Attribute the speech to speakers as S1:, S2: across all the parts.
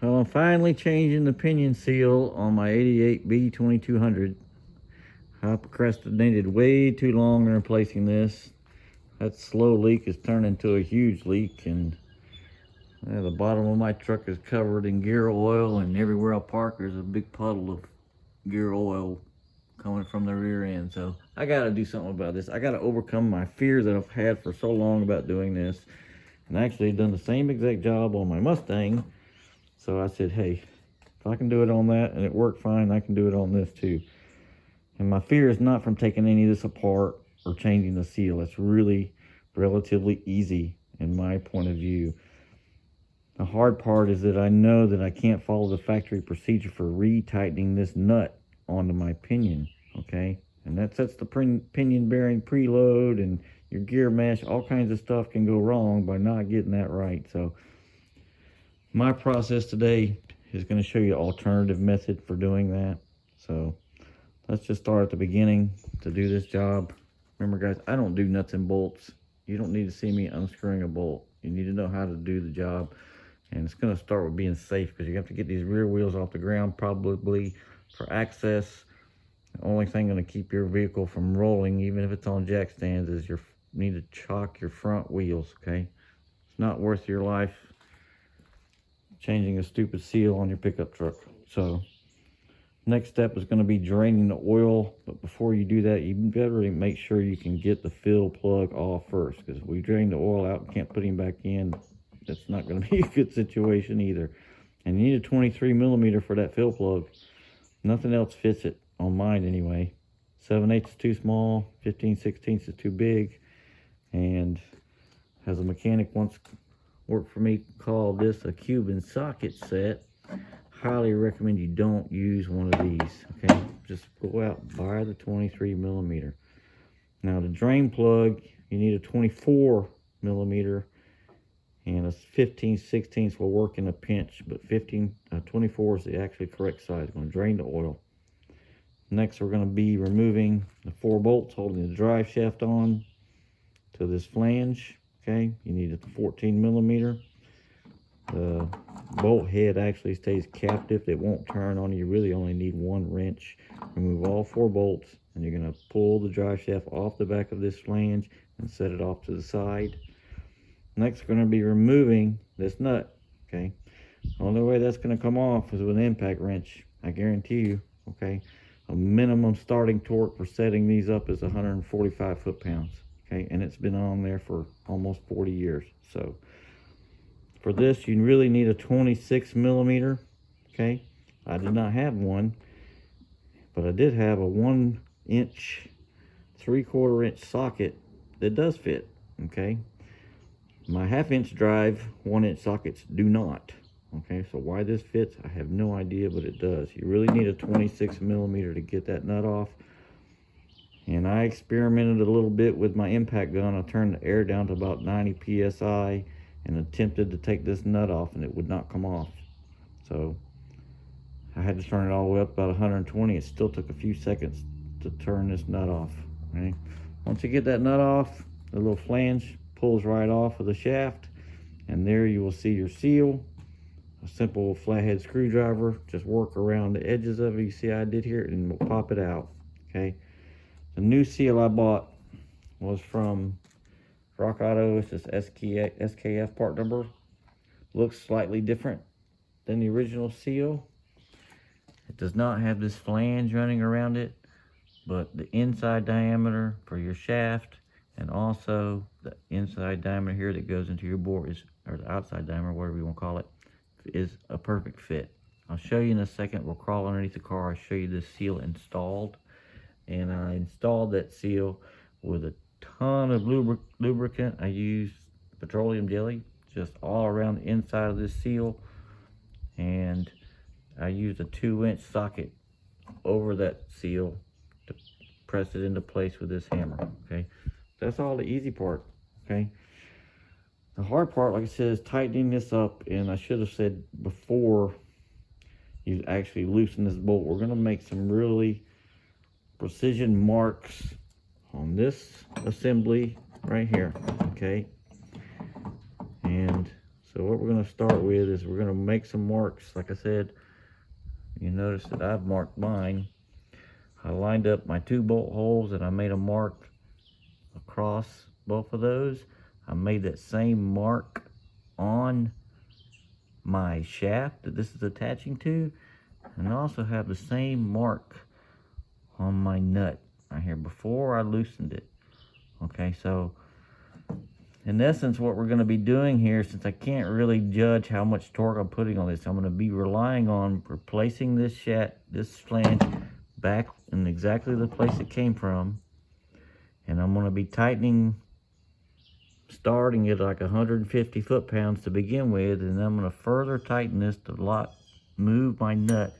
S1: Well, I'm finally changing the pinion seal on my 88 B2200. I procrastinated way too long in replacing this. That slow leak has turned into a huge leak, and the bottom of my truck is covered in gear oil, and everywhere I park there's a big puddle of gear oil coming from the rear end. So I gotta do something about this. I gotta overcome my fear that I've had for so long about doing this. And I actually done the same exact job on my Mustang. So I said, hey, if I can do it on that and it worked fine, I can do it on this too. And my fear is not from taking any of this apart or changing the seal. It's really relatively easy in my point of view. The hard part is that I know that I can't follow the factory procedure for retightening this nut onto my pinion, okay? And that sets the pinion bearing preload, and your gear mesh, all kinds of stuff can go wrong by not getting that right. So my process today is going to show you an alternative method for doing that. So let's just start at the beginning to do this job. Remember guys, I don't do nuts and bolts. You don't need to see me unscrewing a bolt. You need to know how to do the job. And it's going to start with being safe, because you have to get these rear wheels off the ground probably for access. The only thing going to keep your vehicle from rolling, even if it's on jack stands, is you need to chock your front wheels, okay? It's not worth your life changing a stupid seal on your pickup truck. So next step is going to be draining the oil. But before you do that, you better make sure you can get the fill plug off first, because if we drain the oil out and can't put him back in, that's not going to be a good situation either. And you need a 23 millimeter for that fill plug. Nothing else fits it, on mine anyway. 7/8 is too small, 15/16 is too big. And as a mechanic once worked for me, called this a Cuban socket set. Highly recommend you don't use one of these, okay? Just go out and buy the 23 millimeter. Now the drain plug, you need a 24 millimeter, and a 15/16 will work in a pinch, but 24 is the actually correct size. It's going to drain the oil. Next, we're going to be removing the 4 bolts holding the drive shaft on to this flange, okay? You need a 14 millimeter. The bolt head actually stays captive. It won't turn on you. You really only need 1 wrench. Remove all 4 bolts, and you're going to pull the drive shaft off the back of this flange and set it off to the side. Next, we're going to be removing this nut, okay? The only way that's going to come off is with an impact wrench, I guarantee you, okay? A minimum starting torque for setting these up is 145 foot-pounds, okay? And it's been on there for almost 40 years. So for this, you really need a 26 millimeter, okay? I did not have one, but I did have a 1 inch, 3/4 inch socket that does fit, okay? My 1/2 inch drive 1 inch sockets do not. Okay, so why this fits, I have no idea, but it does. You really need a 26 millimeter to get that nut off. And I experimented a little bit with my impact gun. I turned the air down to about 90 psi and attempted to take this nut off, and it would not come off. So I had to turn it all the way up about 120. It still took a few seconds to turn this nut off. Okay, once you get that nut off, the little flange pulls right off of the shaft, and there you will see your seal. A simple flathead screwdriver, just work around the edges of it. You see I did here, and we'll pop it out. Okay, the new seal I bought was from Rock Auto. It's this SKF part number. Looks slightly different than the original seal. It does not have this flange running around it, but the inside diameter for your shaft, and also the inside diameter here that goes into your bore is, or the outside diameter, whatever you want to call it, is a perfect fit. I'll show you in a second. We'll crawl underneath the car. I'll show you this seal installed. And I installed that seal with a ton of lubricant. I used petroleum jelly just all around the inside of this seal. And I used a 2-inch socket over that seal to press it into place with this hammer. Okay, that's all the easy part. Okay, the hard part, like I said, is tightening this up. And I should have said before you actually loosen this bolt, we're going to make some really precision marks on this assembly right here, okay? And So what we're going to start with is we're going to make some marks. Like I said, you notice that I've marked mine. I lined up my 2 bolt holes and I made a mark across both of those. I made that same mark on my shaft that this is attaching to, and I also have the same mark on my nut right here before I loosened it. Okay, so in essence what we're going to be doing here, since I can't really judge how much torque I'm putting on this, I'm going to be relying on replacing this flange back in exactly the place it came from, and I'm going to be tightening, starting at like 150 foot-pounds to begin with, and I'm going to further tighten this to move my nut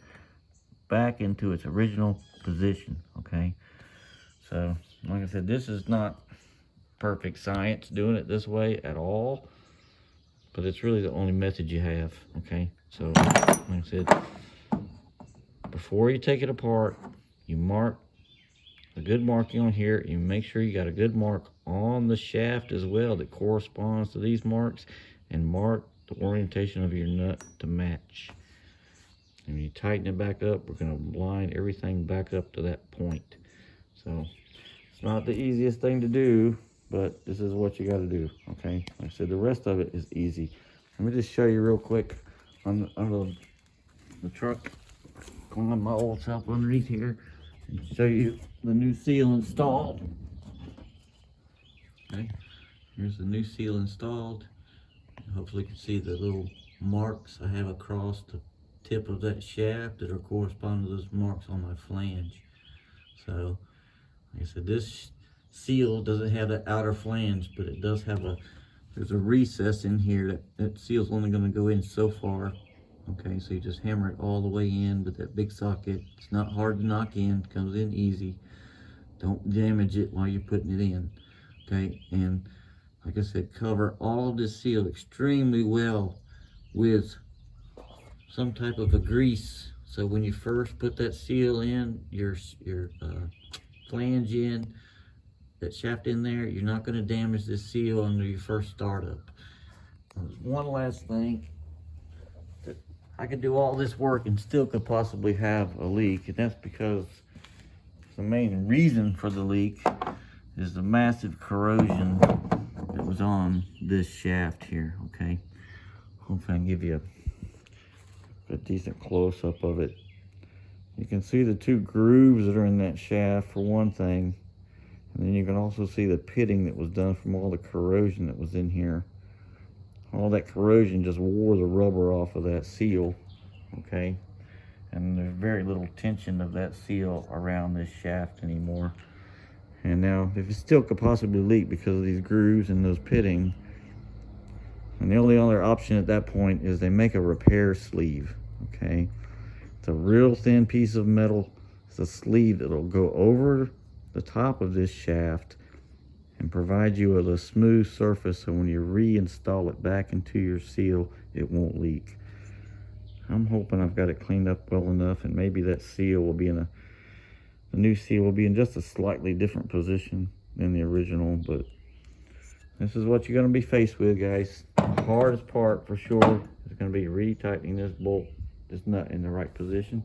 S1: back into its original position. Okay, so like I said, this is not perfect science doing it this way at all, but it's really the only method you have. Okay, so like I said, before you take it apart, you mark a good marking on here. You make sure you got a good mark on the shaft as well that corresponds to these marks, and mark the orientation of your nut to match. And when you tighten it back up, we're going to line everything back up to that point. So it's not the easiest thing to do, but this is what you got to do. Okay, like I said, the rest of it is easy. Let me just show you real quick on the truck. Climb my old shop underneath here and show you the new seal installed. Okay, here's the new seal installed. Hopefully you can see the little marks I have across the tip of that shaft that are corresponding to those marks on my flange. So like I said, this seal doesn't have that outer flange, but it does have there's a recess in here that seal's only going to go in so far. Okay, so you just hammer it all the way in with that big socket. It's not hard to knock in, comes in easy. Don't damage it while you're putting it in. Okay, and like I said, cover all of this seal extremely well with some type of a grease. So when you first put that seal in, your flange in, that shaft in there, you're not going to damage this seal under your first startup. There's one last thing. I could do all this work and still could possibly have a leak, and that's because the main reason for the leak is the massive corrosion that was on this shaft here. Okay, hopefully I can give you a decent close-up of it. You can see the 2 grooves that are in that shaft for one thing, and then you can also see the pitting that was done from all the corrosion that was in here. All that corrosion just wore the rubber off of that seal. Okay, and there's very little tension of that seal around this shaft anymore. And now if it still could possibly leak because of these grooves and those pitting, and the only other option at that point is they make a repair sleeve. Okay, it's a real thin piece of metal. It's a sleeve that'll go over the top of this shaft and provide you with a smooth surface, so when you reinstall it back into your seal, it won't leak. I'm hoping I've got it cleaned up well enough, and maybe that seal will be the new seal will be in just a slightly different position than the original, but this is what you're going to be faced with, guys. The hardest part for sure is going to be retightening this nut in the right position.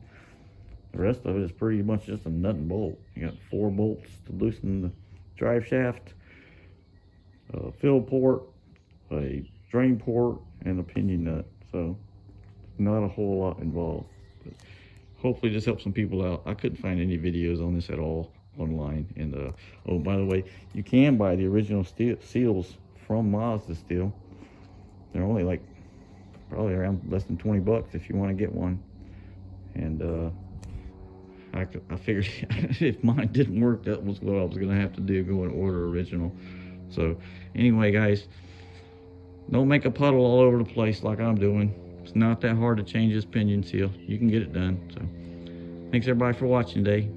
S1: The rest of it is pretty much just a nut and bolt. You got 4 bolts to loosen the drive shaft, a fill port, a drain port, and a pinion nut. So not a whole lot involved, but hopefully this helps some people out. I couldn't find any videos on this at all online. And oh, by the way, you can buy the original seals from Mazda still. They're only like probably around less than 20 bucks if you want to get one. And I figured if mine didn't work, that was what I was gonna have to do, go and order original. So anyway, guys, don't make a puddle all over the place like I'm doing. It's not that hard to change this pinion seal. You can get it done. So thanks everybody for watching today.